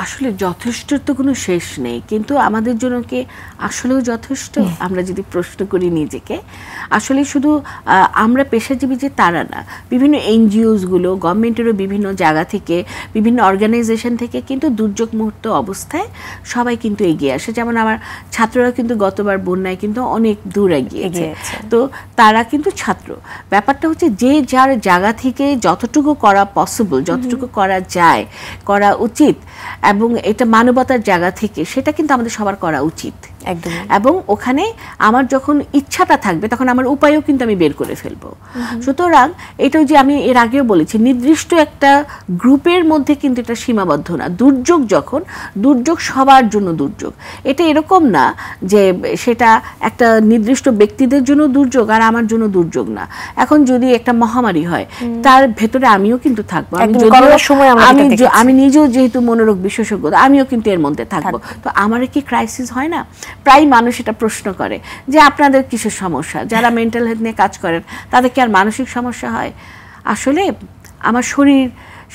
আসলে যথেষ্ট তো কোনো শেষ নেই, কিন্তু আমাদের জন্য কি আসলেও যথেষ্ট? আমরা যদি প্রশ্ন করি নিজেকে, আসলে শুধু আমরা পেশাজীবী যে তারা না, বিভিন্ন এনজিওসগুলো গভর্নমেন্টেরও বিভিন্ন জায়গা থেকে, বিভিন্ন অর্গানাইজেশন থেকে কিন্তু দুর্যোগ মুহূর্ত অবস্থায় সবাই কিন্তু এগিয়ে আসে। যেমন আমার ছাত্ররা কিন্তু গতবার বন্যায় কিন্তু অনেক দূর এগিয়েছে, তো তারা কিন্তু ছাত্র। ব্যাপারটা হচ্ছে যে যার জায়গা থেকে যতটুকু করা পসিবল, যতটুকু করা যায়, করা উচিত, এবং এটা মানবতার জায়গা থেকে সেটা কিন্তু আমাদের সবার করা উচিত। এবং ওখানে আমার যখন ইচ্ছাটা থাকবে তখন আমার উপায়ও কিন্তু আমি বের করে ফেলবো। সুতরাং এটাও যে আমি এর আগেও বলেছি, নির্দিষ্ট একটা গ্রুপের মধ্যে কিন্তু এটা সীমাবদ্ধ না। দুর্যোগ যখন, দুর্যোগ সবার জন্য দুর্যোগ। এটা এরকম না যে সেটা একটা নির্দিষ্ট ব্যক্তিদের জন্য দুর্যোগ আর আমার জন্য দুর্যোগ না। এখন যদি একটা মহামারী হয়, তার ভেতরে আমিও কিন্তু থাকবো। আমি নিজেও যেহেতু মনোরোগ বিশেষজ্ঞ, আমিও কিন্তু এর মধ্যে থাকবো। তো আমার কি ক্রাইসিস হয় না? প্রায় মানুষ এটা প্রশ্ন করে যে আপনাদের কিসের সমস্যা, যারা মেন্টাল হেলথ নিয়ে কাজ করেন তাদের কি আর মানসিক সমস্যা হয়? আসলে আমার শরীর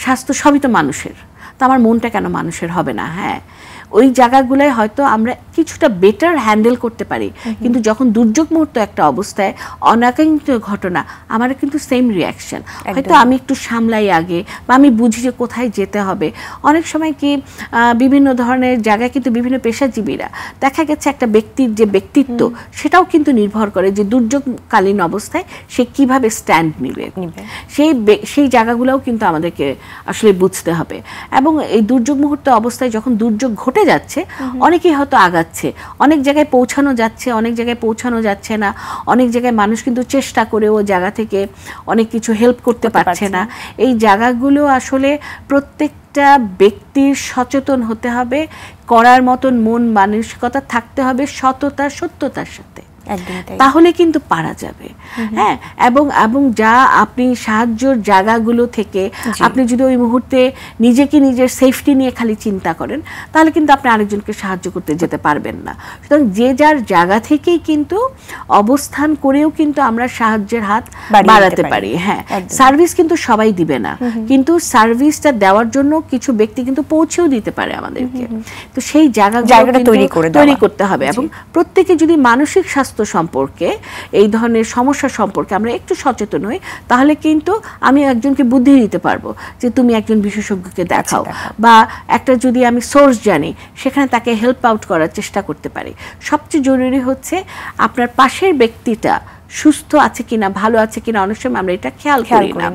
স্বাস্থ্য সবই তো মানুষের, তো আমার মনটা কেন মানুষের হবে না? হ্যাঁ, ওই জায়গাগুলোয় হয়তো আমরা কিছুটা বেটার হ্যান্ডেল করতে পারি, কিন্তু যখন দুর্যোগ মুহূর্ত একটা অবস্থায় অনাকাঙ্ক্ষিত ঘটনা, আমার কিন্তু সেম রিয়াকশন। হয়তো আমি একটু সামলাই আগে, বা আমি বুঝি যে কোথায় যেতে হবে। অনেক সময় কি বিভিন্ন ধরনের জায়গায় কিন্তু বিভিন্ন পেশাজীবীরা দেখা গেছে একটা ব্যক্তির যে ব্যক্তিত্ব সেটাও কিন্তু নির্ভর করে যে দুর্যোগকালীন অবস্থায় সে কিভাবে স্ট্যান্ড নিবে। সেই জায়গাগুলোও কিন্তু আমাদেরকে আসলে বুঝতে হবে। এবং এই দুর্যোগ মুহূর্ত অবস্থায় যখন দুর্যোগ ঘটে যাচ্ছে, অনেকেই হয়তো আগাচ্ছে, অনেক জায়গায় পৌঁছানো যাচ্ছে, অনেক জায়গায় পৌঁছানো যাচ্ছে না, অনেক জায়গায় মানুষ কিন্তু চেষ্টা করেও জায়গা থেকে অনেক কিছু হেল্প করতে পারছে না। এই জায়গাগুলো আসলে প্রত্যেকটা ব্যক্তির সচেতন হতে হবে, করার মতন মন মানসিকতা থাকতে হবে সততা সত্যতার সাথে, তাহলে কিন্তু পারা যাবে। হ্যাঁ, এবং যা আপনি সাহায্যের জায়গাগুলো থেকে আপনি যদি ওই মুহূর্তে নিজেকে নিজের সেফটি নিয়ে খালি চিন্তা করেন, তাহলে কিন্তু আপনি আরেকজনকে সাহায্য করতে যেতে পারবেন না। সুতরাং যে যার জায়গা থেকেই কিন্তু অবস্থান করেও কিন্তু আমরা সাহায্যের হাত বাড়াতে পারি। হ্যাঁ, সার্ভিস কিন্তু সবাই দিবে না, কিন্তু সার্ভিসটা দেওয়ার জন্য কিছু ব্যক্তি কিন্তু পৌঁছেও দিতে পারে আমাদেরকে। তো সেই জায়গাটা তৈরি করতে হবে। এবং প্রত্যেকে যদি মানসিক স্বাস্থ্য সম্পর্কে, এই ধরনের সমস্যা সম্পর্কে আমরা একটু সচেতন হই, তাহলে কিন্তু আমি একজনকে বুদ্ধি দিতে পারবো যে তুমি একজন বিশেষজ্ঞকে দেখাও, বা একটা যদি আমি সোর্স জানি সেখানে তাকে হেল্প আউট করার চেষ্টা করতে পারি। সবচেয়ে জরুরি হচ্ছে আপনার পাশের ব্যক্তিটা সুস্থ আছে কিনা, ভালো আছে কিনা। অনেক সময় আমরা এটা খেয়াল করি না,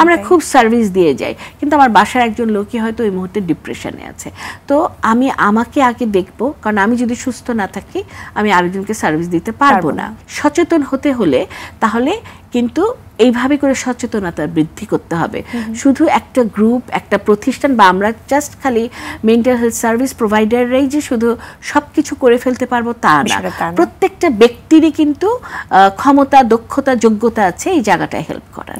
আমরা খুব সার্ভিস দিয়ে যাই, কিন্তু আমার বাসার একজন লোকই হয়তো ওই মুহূর্তে ডিপ্রেশনে আছে। তো আমি আমাকে আগে দেখবো, কারণ আমি যদি সুস্থ না থাকি আমি আরেকজনকে সার্ভিস দিতে পারবো না। সচেতন হতে হলে তাহলে কিন্তু এইভাবে করে সচেতনতা বৃদ্ধি করতে হবে। শুধু একটা গ্রুপ, একটা প্রতিষ্ঠান, বা আমরা জাস্ট খালি মেন্টাল হেলথ সার্ভিস প্রোভাইডাররাই যে শুধু সবকিছু করে ফেলতে পারবো তা না। প্রত্যেকটা ব্যক্তিরই কিন্তু ক্ষমতা, দক্ষতা, যোগ্যতা আছে এই জায়গাটায় হেল্প করার।